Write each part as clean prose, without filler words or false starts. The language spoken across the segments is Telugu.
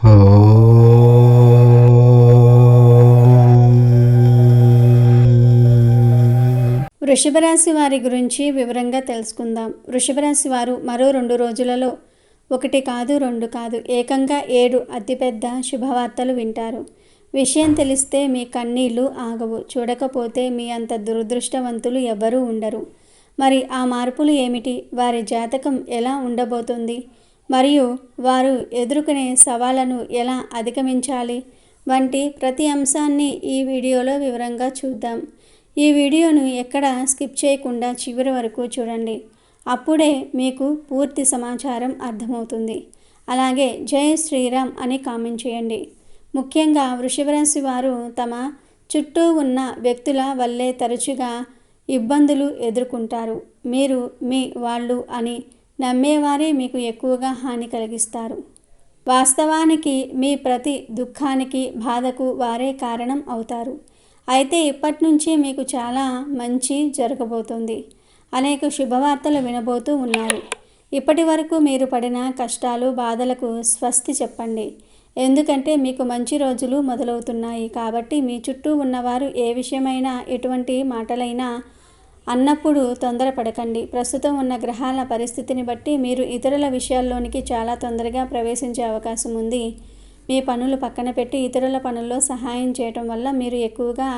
వృషభ రాశి వారి గురించి వివరంగా తెలుసుకుందాం. వృషభ రాశి వారు మరో 2 రోజులలో 1 కాదు 2 కాదు ఏకంగా 7 అతిపెద్ద శుభవార్తలు వింటారు. విషయం తెలిస్తే మీ కన్నీళ్లు ఆగవు. చూడకపోతే మీ అంత దురదృష్టవంతులు ఎవ్వరూ ఉండరు. మరి ఆ మార్పులు ఏమిటి? వారి జాతకం ఎలా ఉండబోతుంది? మరియు వారు ఎదుర్కొనే సవాళ్లను ఎలా అధిగమించాలి వంటి ప్రతి అంశాన్ని ఈ వీడియోలో వివరంగా చూద్దాం. ఈ వీడియోను ఎక్కడ స్కిప్ చేయకుండా చివరి వరకు చూడండి. అప్పుడే మీకు పూర్తి సమాచారం అర్థమవుతుంది. అలాగే జై శ్రీరామ్ అని కామెంట్ చేయండి. ముఖ్యంగా వృషభ రాశి వారు తమ చుట్టూ ఉన్న వ్యక్తుల వల్లే తరచుగా ఇబ్బందులు ఎదుర్కొంటారు. మీరు మీ వాళ్ళు అని నమ్మేవారే మీకు ఎక్కువగా హాని కలిగిస్తారు. వాస్తవానికి మీ ప్రతి దుఃఖానికి బాధకు వారే కారణం అవుతారు. అయితే ఇప్పటి నుంచి మీకు చాలా మంచి జరగబోతుంది. అనేక శుభవార్తలు వినబోతూ ఉన్నారు. ఇప్పటి వరకు మీరు పడిన కష్టాలు బాధలకు స్వస్తి చెప్పండి. ఎందుకంటే మీకు మంచి రోజులు మొదలవుతున్నాయి. కాబట్టి మీ చుట్టూ ఉన్నవారు ఏ విషయమైనా ఎటువంటి మాటలైనా అన్నప్పుడు తొందరపడకండి. ప్రస్తుతం ఉన్న గ్రహాల పరిస్థితిని బట్టి మీరు ఇతరుల విషయాల్లోనికి చాలా తొందరగా ప్రవేశించే అవకాశం ఉంది. మీ పనులు పక్కన పెట్టి ఇతరుల పనుల్లో సహాయం చేయటం వల్ల మీరు ఎక్కువగా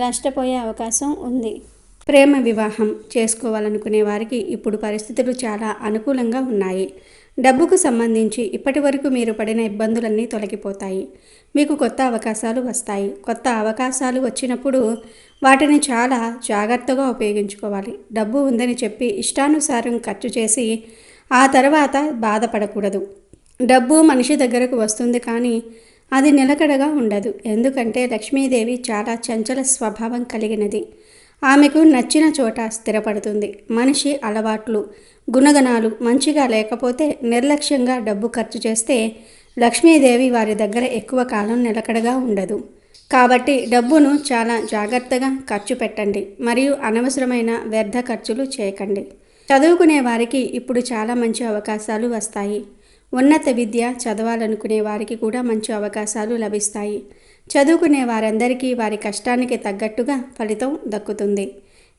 నష్టపోయే అవకాశం ఉంది. ప్రేమ వివాహం చేసుకోవాలనుకునే వారికి ఇప్పుడు పరిస్థితులు చాలా అనుకూలంగా ఉన్నాయి. డబ్బుకు సంబంధించి ఇప్పటి వరకు మీరు పడిన ఇబ్బందులన్నీ తొలగిపోతాయి. మీకు కొత్త అవకాశాలు వస్తాయి. కొత్త అవకాశాలు వచ్చినప్పుడు వాటిని చాలా జాగ్రత్తగా ఉపయోగించుకోవాలి. డబ్బు ఉందని చెప్పి ఇష్టానుసారం ఖర్చు చేసి ఆ తర్వాత బాధపడకూడదు. డబ్బు మనిషి దగ్గరకు వస్తుంది కానీ అది నిలకడగా ఉండదు. ఎందుకంటే లక్ష్మీదేవి చాలా చంచల స్వభావం కలిగినది. ఆమెకు నచ్చిన చోట స్థిరపడుతుంది. మనిషి అలవాట్లు గుణగణాలు మంచిగా లేకపోతే నిర్లక్ష్యంగా డబ్బు ఖర్చు చేస్తే లక్ష్మీదేవి వారి దగ్గర ఎక్కువ కాలం నిలకడగా ఉండదు. కాబట్టి డబ్బును చాలా జాగ్రత్తగా ఖర్చు పెట్టండి. మరియు అనవసరమైన వ్యర్థ ఖర్చులు చేయకండి. చదువుకునే వారికి ఇప్పుడు చాలా మంచి అవకాశాలు వస్తాయి. ఉన్నత విద్య చదవాలనుకునే వారికి కూడా మంచి అవకాశాలు లభిస్తాయి. చదువుకునే వారందరికీ వారి కష్టానికి తగ్గట్టుగా ఫలితం దక్కుతుంది.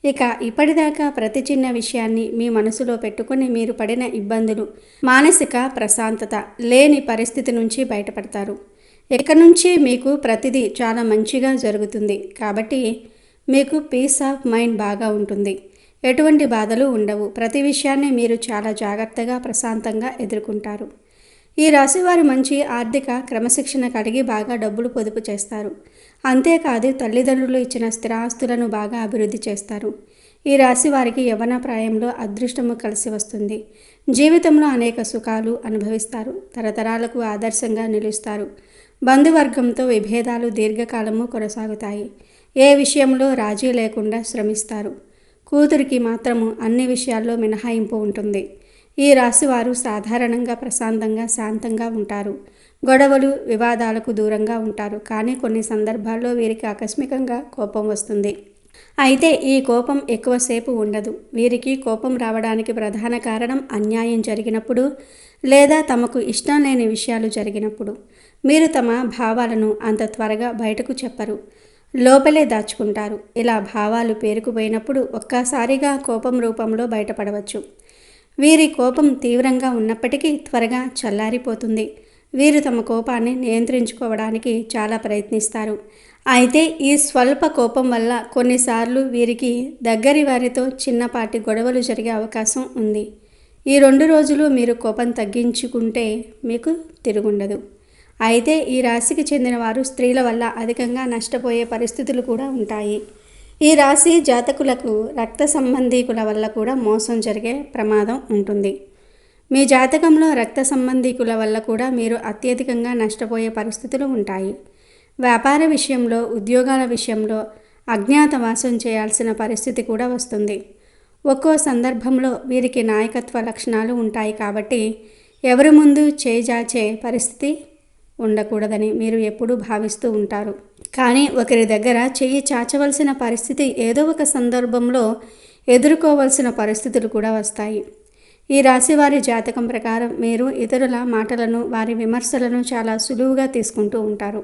ఇక ఇప్పటిదాకా ప్రతి చిన్న విషయాన్ని మీ మనసులో పెట్టుకుని మీరు పడిన ఇబ్బందులు, మానసిక ప్రశాంతత లేని పరిస్థితి నుంచి బయటపడతారు. ఇక నుంచి మీకు ప్రతిదీ చాలా మంచిగా జరుగుతుంది. కాబట్టి మీకు పీస్ ఆఫ్ మైండ్ బాగా ఉంటుంది. ఎటువంటి బాధలు ఉండవు. ప్రతి విషయాన్ని మీరు చాలా జాగ్రత్తగా ప్రశాంతంగా ఎదుర్కొంటారు. ఈ రాశివారు మంచి ఆర్థిక క్రమశిక్షణ కలిగి బాగా డబ్బులు పొదుపు చేస్తారు. అంతేకాదు తల్లిదండ్రులు ఇచ్చిన స్థిరాస్తులను బాగా అభివృద్ధి చేస్తారు. ఈ రాశి వారికి యవ్వన ప్రాయంలో అదృష్టము కలిసి వస్తుంది. జీవితంలో అనేక సుఖాలు అనుభవిస్తారు. తరతరాలకు ఆదర్శంగా నిలుస్తారు. బంధువర్గంతో విభేదాలు దీర్ఘకాలము కొనసాగుతాయి. ఏ విషయంలో రాజీ లేకుండా శ్రమిస్తారు. కూతురికి మాత్రము అన్ని విషయాల్లో మినహాయింపు ఉంటుంది. ఈ రాశివారు సాధారణంగా ప్రశాంతంగా శాంతంగా ఉంటారు. గొడవలు వివాదాలకు దూరంగా ఉంటారు. కానీ కొన్ని సందర్భాల్లో వీరికి ఆకస్మికంగా కోపం వస్తుంది. అయితే ఈ కోపం ఎక్కువసేపు ఉండదు. వీరికి కోపం రావడానికి ప్రధాన కారణం అన్యాయం జరిగినప్పుడు లేదా తమకు ఇష్టం లేని విషయాలు జరిగినప్పుడు. మీరు తమ భావాలను అంత త్వరగా బయటకు చెప్పరు. లోపలే దాచుకుంటారు. ఇలా భావాలు పేరుకుపోయినప్పుడు ఒక్కసారిగా కోపం రూపంలో బయటపడవచ్చు. వీరి కోపం తీవ్రంగా ఉన్నప్పటికీ త్వరగా చల్లారిపోతుంది. వీరు తమ కోపాన్ని నియంత్రించుకోవడానికి చాలా ప్రయత్నిస్తారు. అయితే ఈ స్వల్ప కోపం వల్ల కొన్నిసార్లు వీరికి దగ్గరి వారితో చిన్నపాటి గొడవలు జరిగే అవకాశం ఉంది. ఈ 2 రోజులు మీరు కోపం తగ్గించుకుంటే మీకు తిరుగుండదు. అయితే ఈ రాశికి చెందిన వారు స్త్రీల వల్ల అధికంగా నష్టపోయే పరిస్థితులు కూడా ఉంటాయి. ఈ రాశి జాతకులకు రక్త సంబంధీకుల వల్ల కూడా మోసం జరిగే ప్రమాదం ఉంటుంది. మీ జాతకంలో రక్త సంబంధీకుల వల్ల కూడా మీరు అత్యధికంగా నష్టపోయే పరిస్థితులు ఉంటాయి. వ్యాపార విషయంలో, ఉద్యోగాల విషయంలో అజ్ఞాతవాసం చేయాల్సిన పరిస్థితి కూడా వస్తుంది. ఒక్కో సందర్భంలో వీరికి నాయకత్వ లక్షణాలు ఉంటాయి. కాబట్టి ఎవరి ముందు చేజాచే పరిస్థితి ఉండకూడదని మీరు ఎప్పుడూ భావిస్తూ ఉంటారు. కానీ ఒకరి దగ్గర చెయ్యి చాచవలసిన పరిస్థితి ఏదో ఒక సందర్భంలో ఎదుర్కోవలసిన పరిస్థితులు కూడా వస్తాయి. ఈ రాశి వారి జాతకం ప్రకారం మీరు ఇతరుల మాటలను, వారి విమర్శలను చాలా సులువుగా తీసుకుంటూ ఉంటారు.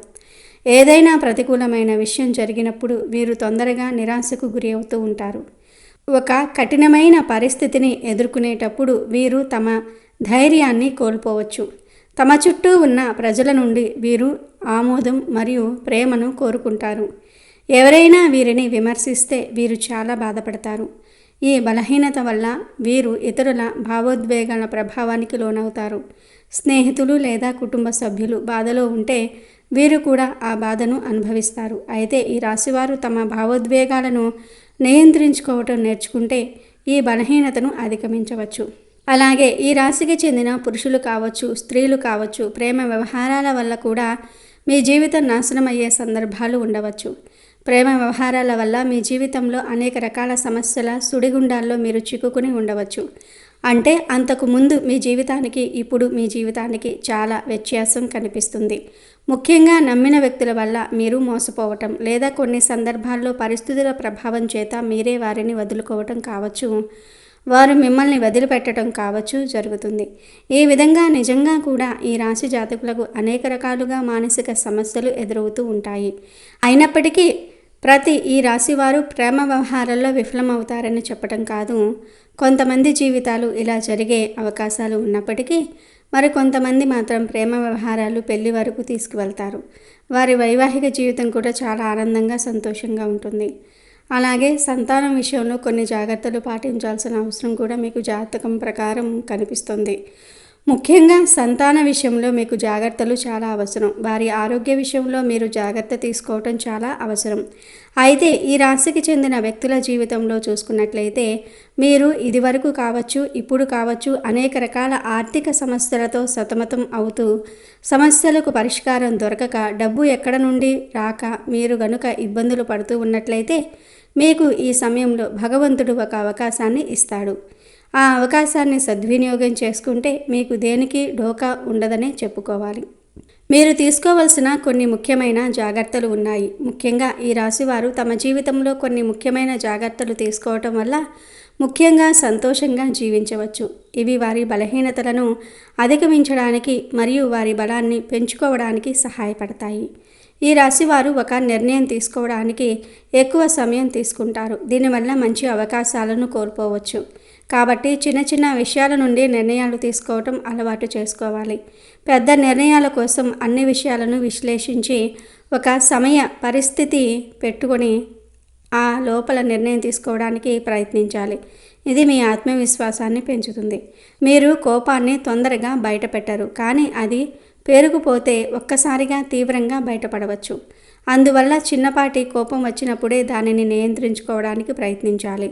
ఏదైనా ప్రతికూలమైన విషయం జరిగినప్పుడు వీరు తొందరగా నిరాశకు గురి అవుతూ ఉంటారు. ఒక కఠినమైన పరిస్థితిని ఎదుర్కొనేటప్పుడు వీరు తమ ధైర్యాన్ని కోల్పోవచ్చు. తమ చుట్టూ ఉన్న ప్రజల నుండి వీరు ఆమోదం మరియు ప్రేమను కోరుకుంటారు. ఎవరైనా వీరిని విమర్శిస్తే వీరు చాలా బాధపడతారు. ఈ బలహీనత వల్ల వీరు ఇతరుల భావోద్వేగాల ప్రభావానికి లోనవుతారు. స్నేహితులు లేదా కుటుంబ సభ్యులు బాధలో ఉంటే వీరు కూడా ఆ బాధను అనుభవిస్తారు. అయితే ఈ రాశివారు తమ భావోద్వేగాలను నియంత్రించుకోవటం నేర్చుకుంటే ఈ బలహీనతను అధిగమించవచ్చు. అలాగే ఈ రాశికి చెందిన పురుషులు కావచ్చు, స్త్రీలు కావచ్చు, ప్రేమ వ్యవహారాల వల్ల కూడా మీ జీవితం నాశనమయ్యే సందర్భాలు ఉండవచ్చు. ప్రేమ వ్యవహారాల వల్ల మీ జీవితంలో అనేక రకాల సమస్యల సుడిగుండాల్లో మీరు చిక్కుకుని ఉండవచ్చు. అంటే అంతకు ముందు మీ జీవితానికి ఇప్పుడు మీ జీవితానికి చాలా వ్యత్యాసం కనిపిస్తుంది. ముఖ్యంగా నమ్మిన వ్యక్తుల వల్ల మీరు మోసపోవటం లేదా కొన్ని సందర్భాల్లో పరిస్థితుల ప్రభావం చేత మీరే వారిని వదులుకోవటం కావచ్చు, వారు మిమ్మల్ని వదిలిపెట్టడం కావచ్చు జరుగుతుంది. ఈ విధంగా నిజంగా కూడా ఈ రాశి జాతకులకు అనేక రకాలుగా మానసిక సమస్యలు ఎదురవుతూ ఉంటాయి. అయినప్పటికీ ఈ రాశివారు ప్రేమ వ్యవహారాల్లో విఫలమవుతారని చెప్పటం కాదు. కొంతమంది జీవితాలు ఇలా జరిగే అవకాశాలు ఉన్నప్పటికీ మరి కొంతమంది మాత్రం ప్రేమ వ్యవహారాలు పెళ్లి వరకు తీసుకువెళ్తారు. వారి వైవాహిక జీవితం కూడా చాలా ఆనందంగా, సంతోషంగా ఉంటుంది. అలాగే సంతానం విషయంలో కొన్ని జాగ్రత్తలు పాటించాల్సిన అవసరం కూడా మీకు జాతకం ప్రకారం కనిపిస్తుంది. ముఖ్యంగా సంతాన విషయంలో మీకు జాగ్రత్తలు చాలా అవసరం. వారి ఆరోగ్య విషయంలో మీరు జాగ్రత్త తీసుకోవటం చాలా అవసరం. అయితే ఈ రాశికి చెందిన వ్యక్తుల జీవితంలో చూసుకున్నట్లయితే మీరు ఇదివరకు కావచ్చు, ఇప్పుడు కావచ్చు అనేక రకాల ఆర్థిక సమస్యలతో సతమతం అవుతూ సమస్యలకు పరిష్కారం దొరకక డబ్బు ఎక్కడ నుండి రాక మీరు గనుక ఇబ్బందులు పడుతూ ఉన్నట్లయితే మీకు ఈ సమయంలో భగవంతుడు ఒక అవకాశాన్ని ఇస్తాడు. ఆ అవకాశాన్ని సద్వినియోగం చేసుకుంటే మీకు దేనికి ఢోకా ఉండదనే చెప్పుకోవాలి. మీరు తీసుకోవాల్సిన కొన్ని ముఖ్యమైన జాగ్రత్తలు ఉన్నాయి. ముఖ్యంగా ఈ రాశివారు తమ జీవితంలో కొన్ని ముఖ్యమైన జాగ్రత్తలు తీసుకోవటం వల్ల ముఖ్యంగా సంతోషంగా జీవించవచ్చు. ఇవి వారి బలహీనతలను అధిగమించడానికి మరియు వారి బలాన్ని పెంచుకోవడానికి సహాయపడతాయి. ఈ రాశివారు ఒక నిర్ణయం తీసుకోవడానికి ఎక్కువ సమయం తీసుకుంటారు. దీనివల్ల మంచి అవకాశాలను కోల్పోవచ్చు. కాబట్టి చిన్న చిన్న విషయాల నుండి నిర్ణయాలు తీసుకోవటం అలవాటు చేసుకోవాలి. పెద్ద నిర్ణయాల కోసం అన్ని విషయాలను విశ్లేషించి ఒక సమయ పరిస్థితి పెట్టుకొని ఆ లోపల నిర్ణయం తీసుకోవడానికి ప్రయత్నించాలి. ఇది మీ ఆత్మవిశ్వాసాన్ని పెంచుతుంది. మీరు కోపాన్ని తొందరగా బయటపెట్టరు, కానీ అది పేరుకుపోతే ఒక్కసారిగా తీవ్రంగా బయటపడవచ్చు. అందువల్ల చిన్నపాటి కోపం వచ్చినప్పుడే దానిని నియంత్రించుకోవడానికి ప్రయత్నించాలి.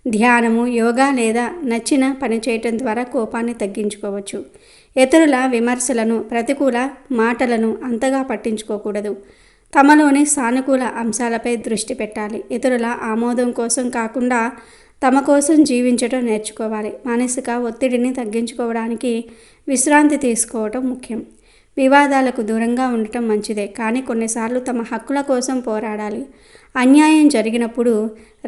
ధ్యానము, యోగా లేదా నచ్చిన పని చేయటం ద్వారా కోపాన్ని తగ్గించుకోవచ్చు. ఇతరుల విమర్శలను, ప్రతికూల మాటలను అంతగా పట్టించుకోకూడదు. తమలోని సానుకూల అంశాలపై దృష్టి పెట్టాలి. ఇతరుల ఆమోదం కోసం కాకుండా తమ కోసం జీవించడం నేర్చుకోవాలి. మానసిక ఒత్తిడిని తగ్గించుకోవడానికి విశ్రాంతి తీసుకోవటం ముఖ్యం. వివాదాలకు దూరంగా ఉండటం మంచిదే, కానీ కొన్నిసార్లు తమ హక్కుల కోసం పోరాడాలి. అన్యాయం జరిగినప్పుడు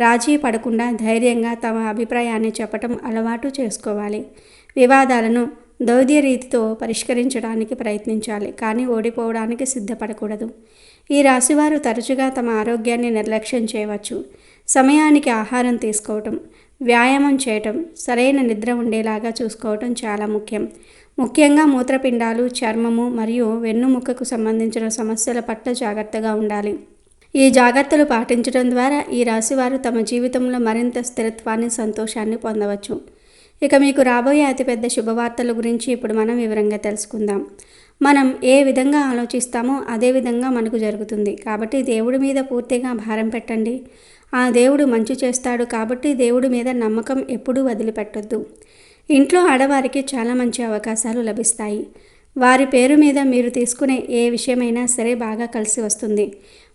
రాజీ పడకుండా ధైర్యంగా తమ అభిప్రాయాన్ని చెప్పటం అలవాటు చేసుకోవాలి. వివాదాలను దౌర్యరీతితో పరిష్కరించడానికి ప్రయత్నించాలి, కానీ ఓడిపోవడానికి సిద్ధపడకూడదు. ఈ రాశివారు తరచుగా తమ ఆరోగ్యాన్ని నిర్లక్ష్యం చేయవచ్చు. సమయానికి ఆహారం తీసుకోవటం, వ్యాయామం చేయటం, సరైన నిద్ర ఉండేలాగా చూసుకోవటం చాలా ముఖ్యం. ముఖ్యంగా మూత్రపిండాలు, చర్మము మరియు వెన్నుముక్కకు సంబంధించిన సమస్యల పట్ల జాగ్రత్తగా ఉండాలి. ఈ జాగ్రత్తలు పాటించడం ద్వారా ఈ రాశివారు తమ జీవితంలో మరింత స్థిరత్వాన్ని, సంతోషాన్ని పొందవచ్చు. ఇక మీకు రాబోయే అతిపెద్ద శుభవార్తల గురించి ఇప్పుడు మనం వివరంగా తెలుసుకుందాం. మనం ఏ విధంగా ఆలోచిస్తామో అదే విధంగా మనకు జరుగుతుంది. కాబట్టి దేవుడి మీద పూర్తిగా భారం పెట్టండి. ఆ దేవుడు మంచి చేస్తాడు కాబట్టి దేవుడి మీద నమ్మకం ఎప్పుడూ వదిలిపెట్టొద్దు. ఇంట్లో ఆడవారికి చాలా మంచి అవకాశాలు లభిస్తాయి. వారి పేరు మీద మీరు తీసుకునే ఏ విషయమైనా సరే బాగా కలిసి వస్తుంది.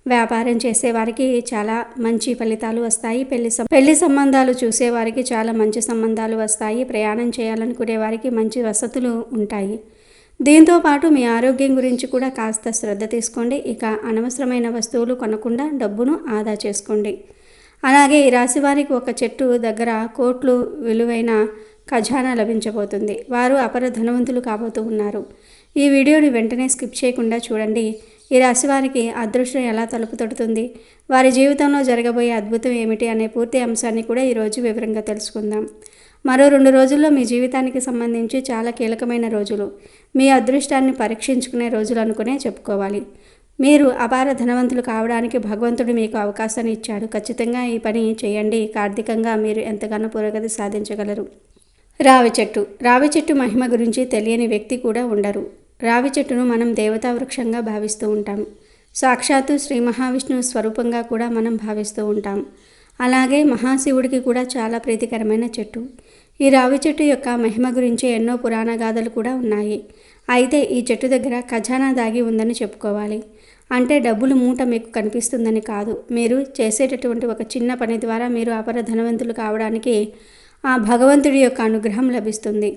వ్యాపారం చేసేవారికి చాలా మంచి ఫలితాలు వస్తాయి. పెళ్లి సంబంధాలు చూసేవారికి చాలా మంచి సంబంధాలు వస్తాయి. ప్రయాణం చేయాలనుకునే వారికి మంచి వసతులు ఉంటాయి. దీంతో పాటు మీ ఆరోగ్యం గురించి కూడా కాస్త శ్రద్ధ తీసుకోండి. ఇక అనవసరమైన వస్తువులు కొనకుండా డబ్బును ఆదా చేసుకోండి. అలాగే ఈ రాశి వారికి ఒక చెట్టు దగ్గర కోట్లు విలువైన ఖజానా లభించబోతుంది. వారు అపర ధనవంతులు కాబోతూ ఉన్నారు. ఈ వీడియోని వెంటనే స్కిప్ చేయకుండా చూడండి. ఈ రాశి వారికి అదృష్టం ఎలా తలుపు తడుతుంది, వారి జీవితంలో జరగబోయే అద్భుతం ఏమిటి అనే పూర్తి అంశాన్ని కూడా ఈరోజు వివరంగా తెలుసుకుందాం. మరో 2 రోజుల్లో మీ జీవితానికి సంబంధించి చాలా కీలకమైన రోజులు. మీ అదృష్టాన్ని పరీక్షించుకునే రోజులు అనుకునే చెప్పుకోవాలి. మీరు అపార ధనవంతులు కావడానికి భగవంతుడు మీకు అవకాశాన్ని ఇచ్చాడు. ఖచ్చితంగా ఈ పని చేయండి. ఆర్థికంగా మీరు ఎంతగానో పురోగతి సాధించగలరు. రావి చెట్టు. రావి చెట్టు మహిమ గురించి తెలియని వ్యక్తి కూడా ఉండరు. రావి చెట్టును మనం దేవతా వృక్షంగా భావిస్తూ ఉంటాం. సాక్షాత్తు శ్రీ మహావిష్ణువు స్వరూపంగా కూడా మనం భావిస్తూ ఉంటాం. అలాగే మహాశివుడికి కూడా చాలా ప్రీతికరమైన చెట్టు. ఈ రావి చెట్టు యొక్క మహిమ గురించి ఎన్నో పురాణ గాథలు కూడా ఉన్నాయి. అయితే ఈ చెట్టు దగ్గర ఖజానా దాగి ఉందని చెప్పుకోవాలి. అంటే డబ్బులు మూట మీకు కనిపిస్తుందని కాదు. మీరు చేసేటటువంటి ఒక చిన్న పని ద్వారా మీరు అపర ధనవంతులు కావడానికి ఆ భగవంతుడి యొక్క అనుగ్రహం లభిస్తుంది.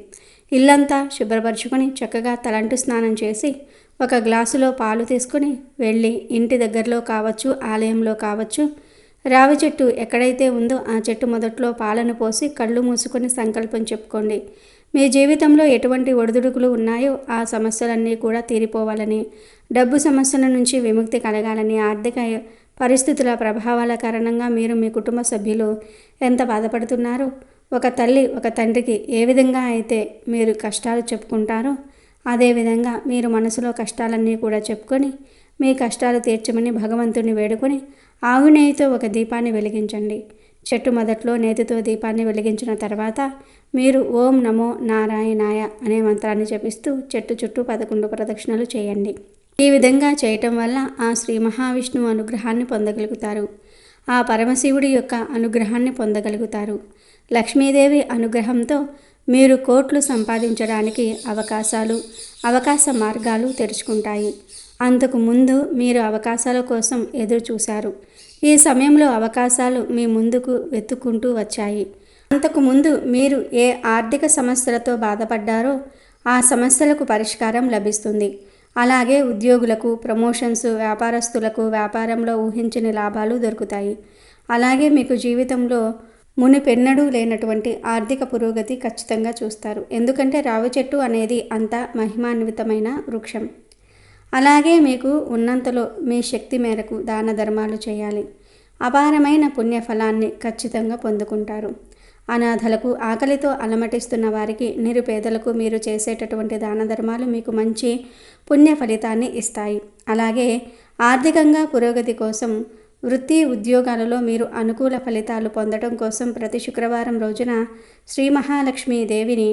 ఇల్లంతా శుభ్రపరచుకొని చక్కగా తలంటు స్నానం చేసి ఒక గ్లాసులో పాలు తీసుకుని వెళ్ళి ఇంటి దగ్గరలో కావచ్చు, ఆలయంలో కావచ్చు, రావి చెట్టు ఎక్కడైతే ఉందో ఆ చెట్టు మొదట్లో పాలను పోసి కళ్ళు మూసుకొని సంకల్పం చెప్పుకోండి. మీ జీవితంలో ఎటువంటి ఒడిదుడుకులు ఉన్నాయో ఆ సమస్యలన్నీ కూడా తీరిపోవాలని, డబ్బు సమస్యల నుంచి విముక్తి కలగాలని, ఆర్థిక పరిస్థితుల ప్రభావాల కారణంగా మీరు మీ కుటుంబ సభ్యులు ఎంత బాధపడుతున్నారో, ఒక తల్లి ఒక తండ్రికి ఏ విధంగా అయితే మీరు కష్టాలు చెప్పుకుంటారో అదేవిధంగా మీరు మనసులో కష్టాలన్నీ కూడా చెప్పుకొని మీ కష్టాలు తీర్చమని భగవంతుని వేడుకొని ఆవు నెయ్యితో ఒక దీపాన్ని వెలిగించండి. చెట్టు మొదట్లో నేతితో దీపాన్ని వెలిగించిన తర్వాత మీరు ఓం నమో నారాయణాయ అనే మంత్రాన్ని జపిస్తూ చెట్టు చుట్టూ 11 ప్రదక్షిణలు చేయండి. ఈ విధంగా చేయటం వల్ల ఆ శ్రీ మహావిష్ణువు అనుగ్రహాన్ని పొందగలుగుతారు. ఆ పరమశివుడి యొక్క అనుగ్రహాన్ని పొందగలుగుతారు. లక్ష్మీదేవి అనుగ్రహంతో మీరు కోట్లు సంపాదించడానికి అవకాశ మార్గాలు తెరుచుకుంటాయి. అంతకు ముందు మీరు అవకాశాల కోసం ఎదురు చూశారు. ఈ సమయంలో అవకాశాలు మీ ముందుకు వెతుక్కుంటూ వచ్చాయి. అంతకుముందు మీరు ఏ ఆర్థిక సమస్యలతో బాధపడ్డారో ఆ సమస్యలకు పరిష్కారం లభిస్తుంది. అలాగే ఉద్యోగులకు ప్రమోషన్స్, వ్యాపారస్తులకు వ్యాపారంలో ఊహించని లాభాలు దొరుకుతాయి. అలాగే మీకు జీవితంలో మునిపెన్నడూ లేనటువంటి ఆర్థిక పురోగతి ఖచ్చితంగా చూస్తారు. ఎందుకంటే రావి చెట్టు అనేది అంత మహిమాన్వితమైన వృక్షం. అలాగే మీకు ఉన్నంతలో మీ శక్తి మేరకు దాన ధర్మాలు చేయాలి. అపారమైన పుణ్యఫలాన్ని ఖచ్చితంగా పొందుకుంటారు. అనాథలకు, ఆకలితో అలమటిస్తున్న వారికి, నిరుపేదలకు మీరు చేసేటటువంటి దాన ధర్మాలు మీకు మంచి పుణ్య ఫలితాన్ని ఇస్తాయి. అలాగే ఆర్థికంగా పురోగతి కోసం, వృత్తి ఉద్యోగాలలో మీరు అనుకూల ఫలితాలు పొందడం కోసం ప్రతి శుక్రవారం రోజున శ్రీ మహాలక్ష్మీ దేవిని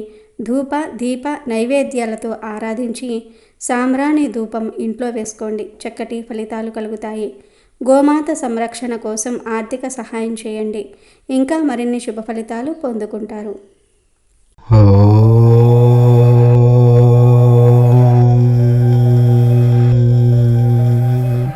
ధూప దీప నైవేద్యాలతో ఆరాధించి సాంబ్రాణి ధూపం ఇంట్లో వేసుకోండి. చక్కటి ఫలితాలు కలుగుతాయి. గోమాత సంరక్షణ కోసం ఆర్థిక సహాయం చేయండి. ఇంకా మరిన్ని శుభ ఫలితాలు పొందుకుంటారు.